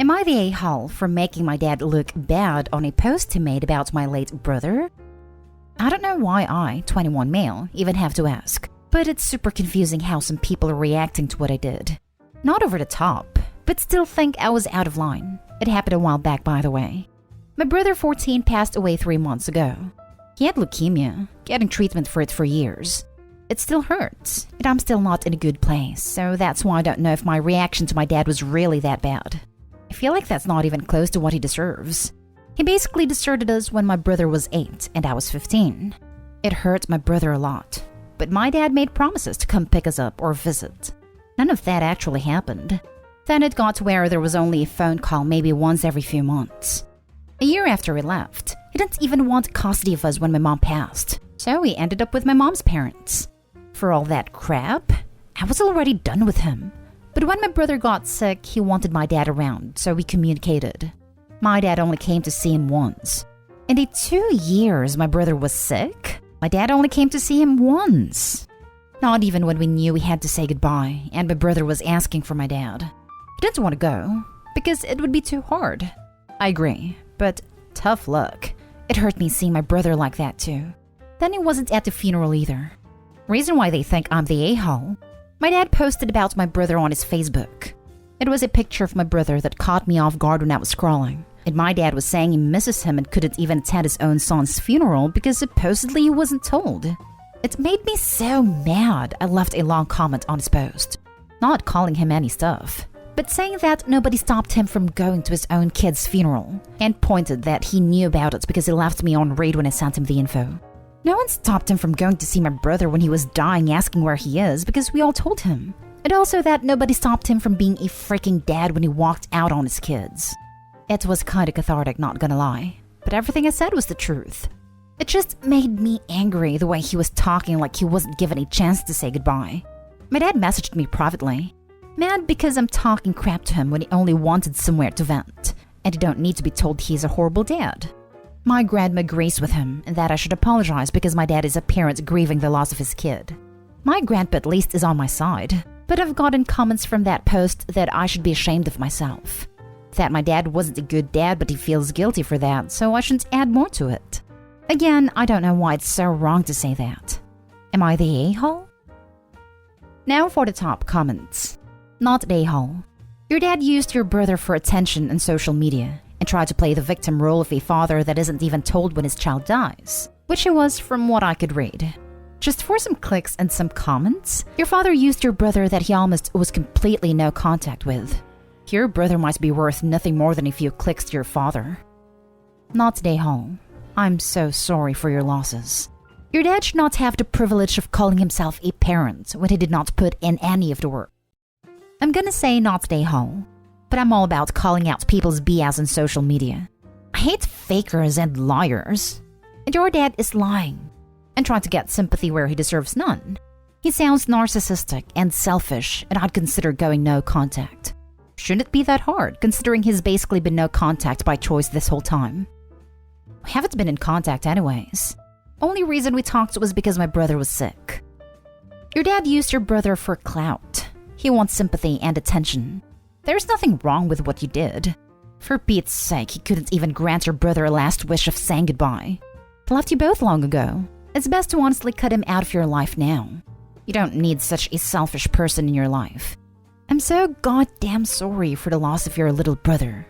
Am I the a-hole for making my dad look bad on a post he made about my late brother? I don't know why I, 21 male, even have to ask, but it's super confusing how some people are reacting to what I did. Not over the top, but still think I was out of line. It happened a while back, by the way. My brother 14 passed away 3 months ago. He had leukemia, getting treatment for it for years. It still hurts, and I'm still not in a good place, so that's why I don't know if my reaction to my dad was really that bad. I feel like that's not even close to what he deserves. He basically deserted us when my brother was 8 and I was 15. It hurt my brother a lot, but my dad made promises to come pick us up or visit. None of that actually happened. Then it got to where there was only a phone call maybe once every few months. A year after he left, he didn't even want custody of us when my mom passed, so we ended up with my mom's parents. For all that crap, I was already done with him. But when my brother got sick, he wanted my dad around, so we communicated. My dad only came to see him once. In the 2 years my brother was sick, my dad only came to see him once. Not even when we knew we had to say goodbye, and my brother was asking for my dad. He didn't want to go, because it would be too hard. I agree, but tough luck. It hurt me seeing my brother like that too. Then he wasn't at the funeral either. Reason why they think I'm the a-hole? My dad posted about my brother on his Facebook. It was a picture of my brother that caught me off guard when I was scrolling. And my dad was saying he misses him and couldn't even attend his own son's funeral because supposedly he wasn't told. It made me so mad I left a long comment on his post. Not calling him any stuff, but saying that nobody stopped him from going to his own kid's funeral, and pointed that he knew about it because he left me on read when I sent him the info. No one stopped him from going to see my brother when he was dying asking where he is because we all told him. And also that nobody stopped him from being a freaking dad when he walked out on his kids. It was kinda cathartic, not gonna lie, but everything I said was the truth. It just made me angry the way he was talking like he wasn't given a chance to say goodbye. My dad messaged me privately. Mad because I'm talking crap to him when he only wanted somewhere to vent, and you don't need to be told he's a horrible dad. My grandma agrees with him and that I should apologize because my dad is a parent grieving the loss of his kid. My grandpa at least is on my side, but I've gotten comments from that post that I should be ashamed of myself. That my dad wasn't a good dad but he feels guilty for that, so I shouldn't add more to it. Again, I don't know why it's so wrong to say that. Am I the a-hole? Now for the top comments. Not the a-hole. Your dad used your brother for attention on social media and tried to play the victim role of a father that isn't even told when his child dies, which he was from what I could read. Just for some clicks and some comments, your father used your brother that he almost was completely no contact with. Your brother might be worth nothing more than a few clicks to your father. Not the a-hole. I'm so sorry for your losses. Your dad should not have the privilege of calling himself a parent when he did not put in any of the work. I'm gonna say not the a-hole, but I'm all about calling out people's BS on social media. I hate fakers and liars. And your dad is lying and trying to get sympathy where he deserves none. He sounds narcissistic and selfish, and I'd consider going no contact. Shouldn't it be that hard, considering he's basically been no contact by choice this whole time? We haven't been in contact anyways. Only reason we talked was because my brother was sick. Your dad used your brother for clout. He wants sympathy and attention. There's nothing wrong with what you did. For Pete's sake, he couldn't even grant your brother a last wish of saying goodbye. He left you both long ago. It's best to honestly cut him out of your life now. You don't need such a selfish person in your life. I'm so goddamn sorry for the loss of your little brother.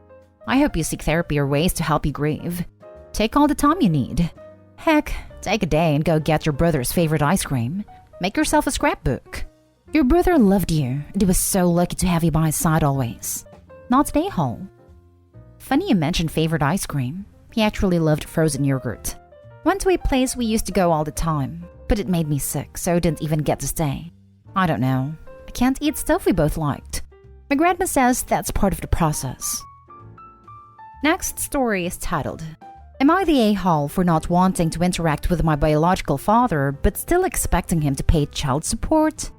I hope you seek therapy or ways to help you grieve. Take all the time you need. Heck, take a day and go get your brother's favorite ice cream. Make yourself a scrapbook. Your brother loved you, and he was so lucky to have you by his side always. Not the a-hole. Funny you mentioned favorite ice cream. He actually loved frozen yogurt. Went to a place we used to go all the time, but it made me sick, so didn't even get to stay. I don't know. I can't eat stuff we both liked. My grandma says that's part of the process. Next story is titled, Am I the a-hole for not wanting to interact with my biological father but still expecting him to pay child support?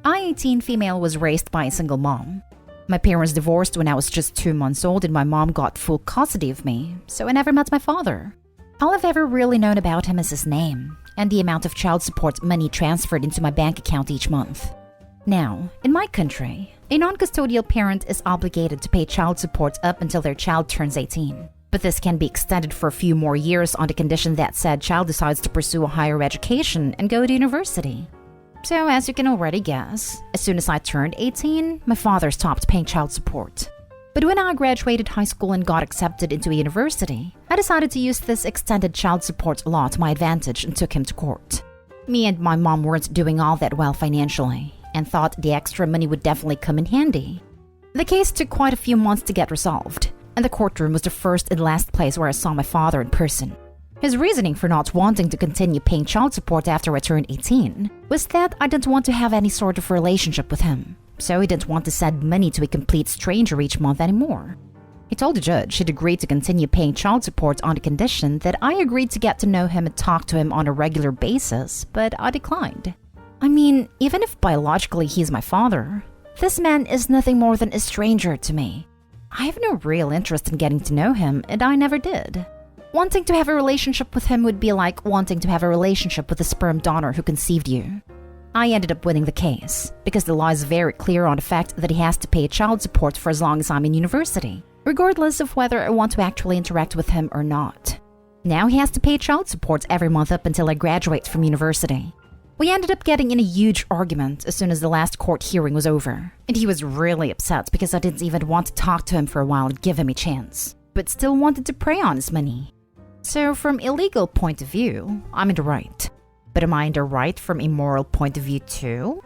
I, 18 female, was raised by a single mom. My parents divorced when I was just 2 months old and my mom got full custody of me, so I never met my father. All I've ever really known about him is his name and the amount of child support money transferred into my bank account each month. Now, in my country, A non-custodial parent is obligated to pay child support up until their child turns 18. But this can be extended for a few more years on the condition that said child decides to pursue a higher education and go to university. So as you can already guess, as soon as I turned 18, my father stopped paying child support. But when I graduated high school and got accepted into a university, I decided to use this extended child support law to my advantage and took him to court. Me and my mom weren't doing all that well financially and thought the extra money would definitely come in handy. The case took quite a few months to get resolved, and the courtroom was the first and last place where I saw my father in person. His reasoning for not wanting to continue paying child support after I turned 18 was that I didn't want to have any sort of relationship with him, so he didn't want to send money to a complete stranger each month anymore. He told the judge he'd agreed to continue paying child support on the condition that I agreed to get to know him and talk to him on a regular basis, but I declined. I mean, even if biologically he's my father, this man is nothing more than a stranger to me. I have no real interest in getting to know him, and I never did. Wanting to have a relationship with him would be like wanting to have a relationship with the sperm donor who conceived you. I ended up winning the case, because the law is very clear on the fact that he has to pay child support for as long as I'm in university, regardless of whether I want to actually interact with him or not. Now he has to pay child support every month up until I graduate from university. We ended up getting in a huge argument as soon as the last court hearing was over, and he was really upset because I didn't even want to talk to him for a while and give him a chance, but still wanted to prey on his money. So from a legal point of view, I'm in the right. But am I in the right from a moral point of view too?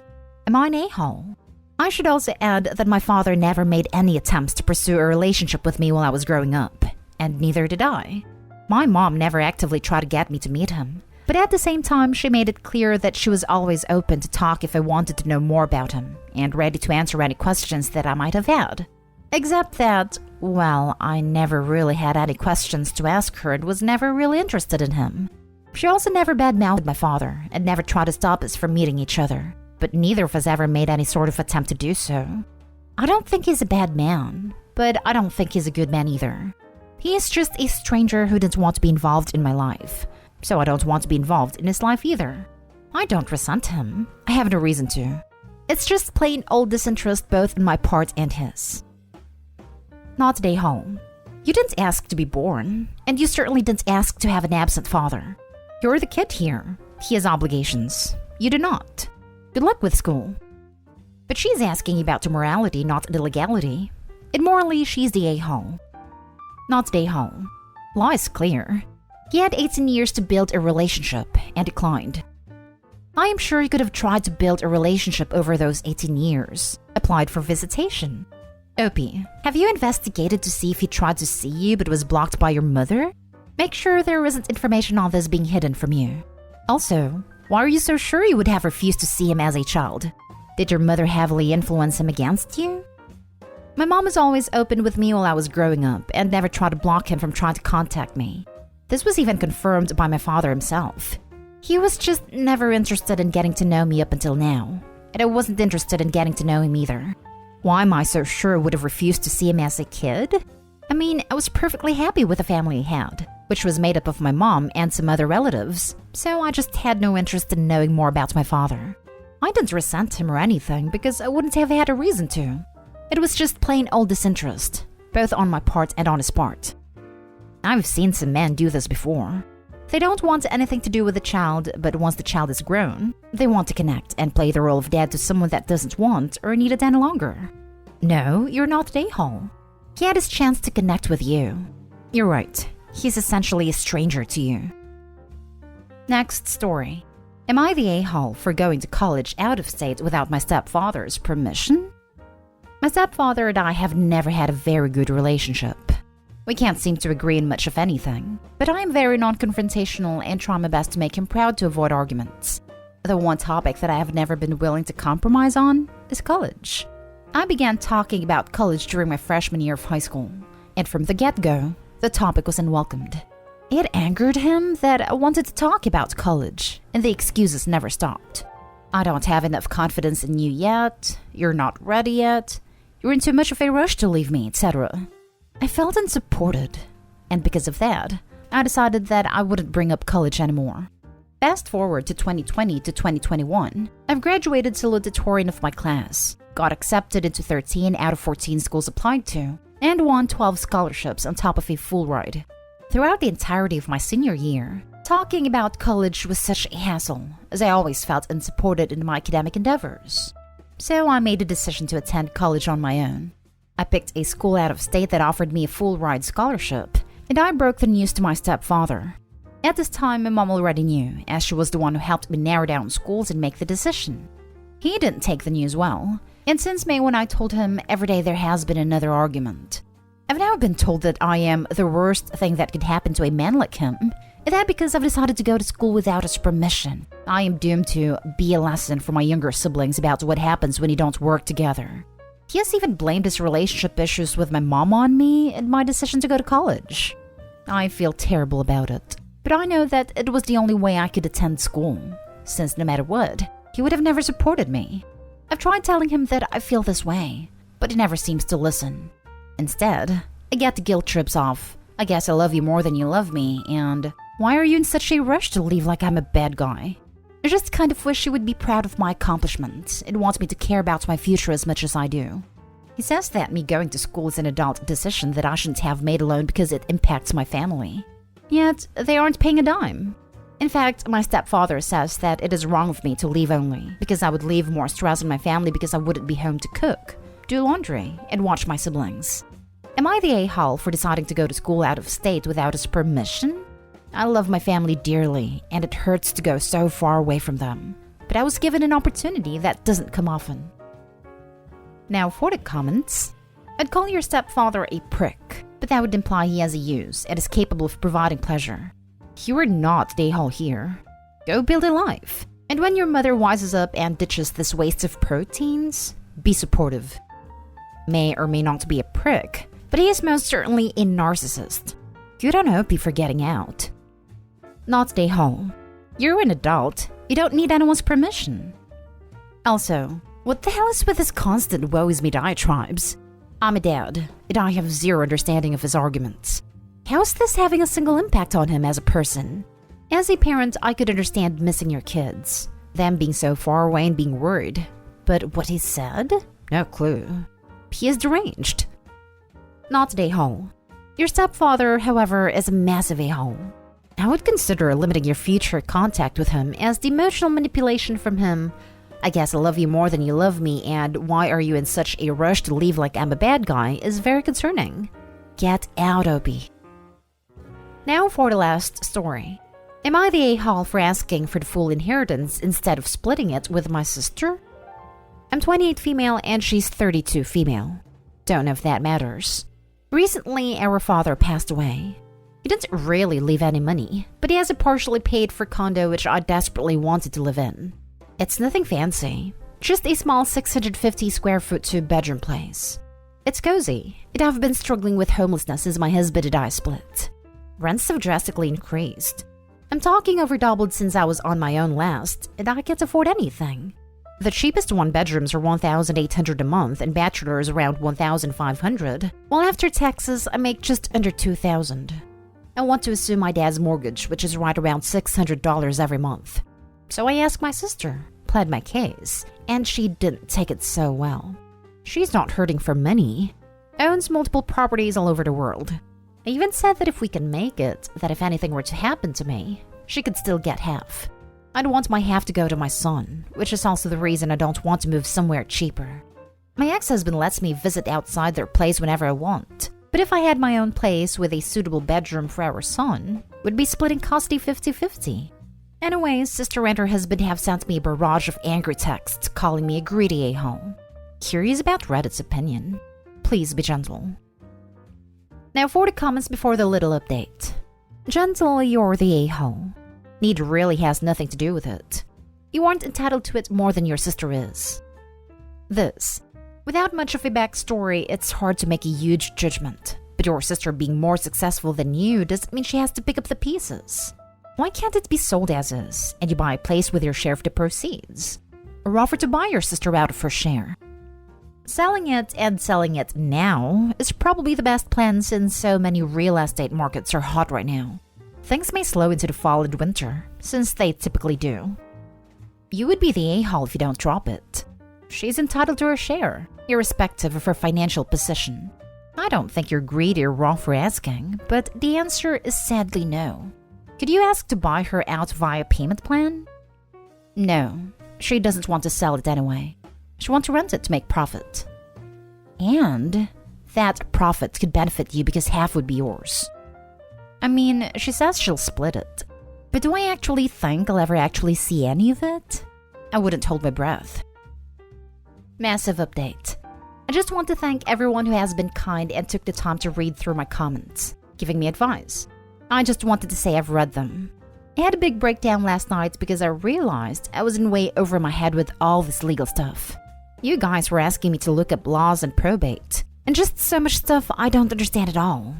Am I an a-hole? I should also add that my father never made any attempts to pursue a relationship with me while I was growing up, and neither did I. My mom never actively tried to get me to meet him, but at the same time she made it clear that she was always open to talk if I wanted to know more about him, and ready to answer any questions that I might have had. Except that, well, I never really had any questions to ask her and was never really interested in him. She also never badmouthed my father and never tried to stop us from meeting each other, but neither of us ever made any sort of attempt to do so. I don't think he's a bad man, but I don't think he's a good man either. He is just a stranger who didn't want to be involved in my life, so I don't want to be involved in his life either. I don't resent him. I have no reason to. It's just plain old disinterest both on my part and his. Not a home. You didn't ask to be born, and you certainly didn't ask to have an absent father. You're the kid here. He has obligations. You do not. Good luck with school. But she's asking about the morality, not the legality. And morally, she's the a-hole. Not the a-hole. Law is clear. He had 18 years to build a relationship and declined. I am sure he could have tried to build a relationship over those 18 years. Applied for visitation. Opie, have you investigated to see if he tried to see you but was blocked by your mother? Make sure there isn't information on this being hidden from you. Also, why are you so sure you would have refused to see him as a child? Did your mother heavily influence him against you? My mom was always open with me while I was growing up and never tried to block him from trying to contact me. This was even confirmed by my father himself. He was just never interested in getting to know me up until now, and I wasn't interested in getting to know him either. Why am I so sure I would have refused to see him as a kid? I mean, I was perfectly happy with the family he had, which was made up of my mom and some other relatives, so I just had no interest in knowing more about my father. I didn't resent him or anything because I wouldn't have had a reason to. It was just plain old disinterest, both on my part and on his part. I've seen some men do this before. They don't want anything to do with the child, but once the child is grown, they want to connect and play the role of dad to someone that doesn't want or need it any longer. No, you're not an a-hole. He had his chance to connect with you. You're right. He's essentially a stranger to you. Next story. Am I the a-hole for going to college out of state without my stepfather's permission? My stepfather and I have never had a very good relationship. We can't seem to agree in much of anything, but I am very non-confrontational and try my best to make him proud to avoid arguments. The one topic that I have never been willing to compromise on is college. I began talking about college during my freshman year of high school, and from the get-go, the topic was unwelcomed. It angered him that I wanted to talk about college, and the excuses never stopped. I don't have enough confidence in you yet, you're not ready yet, you're in too much of a rush to leave me, etc. I felt unsupported, and because of that, I decided that I wouldn't bring up college anymore. Fast forward to 2020 to 2021, I've graduated salutatorian of my class, got accepted into 13 out of 14 schools applied to, and won 12 scholarships on top of a full ride. Throughout the entirety of my senior year, talking about college was such a hassle, as I always felt unsupported in my academic endeavors. So I made a decision to attend college on my own. I picked a school out of state that offered me a full ride scholarship, and I broke the news to my stepfather. At this time, my mom already knew, as she was the one who helped me narrow down schools and make the decision. He didn't take the news well, and since May when I told him, every day there has been another argument. I've now been told that I am the worst thing that could happen to a man like him, and that because I've decided to go to school without his permission, I am doomed to be a lesson for my younger siblings about what happens when you don't work together. He has even blamed his relationship issues with my mom on me and my decision to go to college. I feel terrible about it. But I know that it was the only way I could attend school, since no matter what, he would have never supported me. I've tried telling him that I feel this way, but he never seems to listen. Instead, I get the guilt trips off, I guess I love you more than you love me, and why are you in such a rush to leave like I'm a bad guy? I just kind of wish he would be proud of my accomplishments and want me to care about my future as much as I do. He says that me going to school is an adult decision that I shouldn't have made alone because it impacts my family. Yet, they aren't paying a dime. In fact, my stepfather says that it is wrong of me to leave only, because I would leave more stress on my family because I wouldn't be home to cook, do laundry, and watch my siblings. Am I the a-hole for deciding to go to school out of state without his permission? I love my family dearly, and it hurts to go so far away from them. But I was given an opportunity that doesn't come often. Now for the comments. I'd call your stepfather a prick, but that would imply he has a use and is capable of providing pleasure. You are not the a-hole here. Go build a life. And when your mother wises up and ditches this waste of proteins, be supportive. May or may not be a prick, but he is most certainly a narcissist. Good on Opie for getting out. Not the a-hole. You're an adult. You don't need anyone's permission. Also, what the hell is with this constant woe is me diatribes? I'm a dad, and I have zero understanding of his arguments. How is this having a single impact on him as a person? As a parent, I could understand missing your kids, them being so far away and being worried. But what he said? No clue. He is deranged. Not an a-hole. Your stepfather, however, is a massive a-hole. I would consider limiting your future contact with him, as the emotional manipulation from him, I guess I love you more than you love me, and why are you in such a rush to leave like I'm a bad guy, is very concerning. Get out, Opie. Now for the last story. Am I the a-hole for asking for the full inheritance instead of splitting it with my sister? I'm 28 female and she's 32 female. Don't know if that matters. Recently, our father passed away. He didn't really leave any money, but he has a partially paid for condo which I desperately wanted to live in. It's nothing fancy, just a small 650 square foot 2-bedroom place. It's cozy, and I've been struggling with homelessness since my husband and I split. Rents have drastically increased. I'm talking over doubled since I was on my own last, and I can't afford anything. The cheapest 1-bedrooms are $1,800 a month and bachelors around $1,500, while after taxes I make just under $2,000. I want to assume my dad's mortgage, which is right around $600 every month. So I asked my sister, pled my case, and she didn't take it so well. She's not hurting for money, owns multiple properties all over the world. I even said that if we can make it, that if anything were to happen to me, she could still get half. I'd want my half to go to my son, which is also the reason I don't want to move somewhere cheaper. My ex-husband lets me visit outside their place whenever I want, but if I had my own place with a suitable bedroom for our son, we'd be splitting costly 50-50. Anyways, sister and her husband have sent me a barrage of angry texts calling me a greedy a-hole. Curious about Reddit's opinion? Please be gentle. Now for the comments before the little update. Gentle, you're the a-hole. Need really has nothing to do with it. You aren't entitled to it more than your sister is. This. Without much of a backstory, it's hard to make a huge judgment. But your sister being more successful than you doesn't mean she has to pick up the pieces. Why can't it be sold as is, and you buy a place with your share of the proceeds? Or offer to buy your sister out of her share? Selling it and selling it now is probably the best plan since so many real estate markets are hot right now. things may slow into the fall and winter, since they typically do. You would be the a-hole if you don't drop it. She's entitled to her share, irrespective of her financial position. I don't think you're greedy or wrong for asking, but the answer is sadly no. Could you ask to buy her out via payment plan? No, she doesn't want to sell it anyway. She wants to rent it to make profit. And that profit could benefit you because half would be yours. I mean, she says she'll split it. But do I actually think I'll ever actually see any of it? I wouldn't hold my breath. Massive update. I just want to thank everyone who has been kind and took the time to read through my comments, giving me advice. I just wanted to say I've read them. I had a big breakdown last night because I realized I was in way over my head with all this legal stuff. You guys were asking me to look up laws and probate, and just so much stuff I don't understand at all.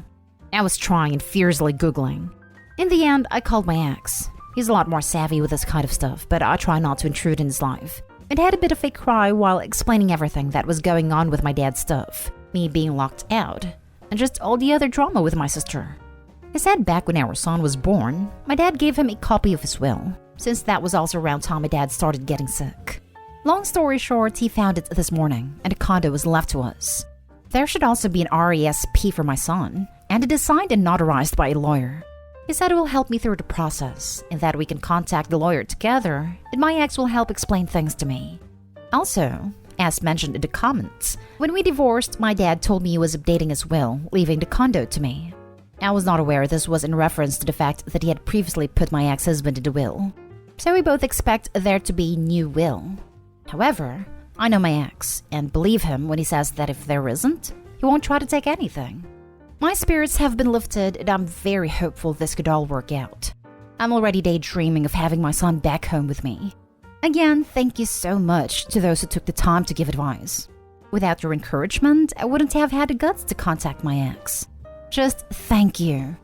I was trying and fiercely Googling. In the end, I called my ex. He's a lot more savvy with this kind of stuff, but I try not to intrude in his life. And had a bit of a cry while explaining everything that was going on with my dad's stuff, me being locked out, and just all the other drama with my sister. He said back when our son was born, my dad gave him a copy of his will, since that was also around time my dad started getting sick. Long story short, he found it this morning, and a condo was left to us. There should also be an RESP for my son, and it is signed and notarized by a lawyer. He said it will help me through the process, and that we can contact the lawyer together, and my ex will help explain things to me. Also, as mentioned in the comments, when we divorced, my dad told me he was updating his will, leaving the condo to me. I was not aware this was in reference to the fact that he had previously put my ex-husband in the will. So we both expect there to be a new will. However, I know my ex, and believe him when he says that if there isn't, he won't try to take anything. My spirits have been lifted, and I'm very hopeful this could all work out. I'm already daydreaming of having my son back home with me. Again, thank you so much to those who took the time to give advice. Without your encouragement, I wouldn't have had the guts to contact my ex. Just thank you.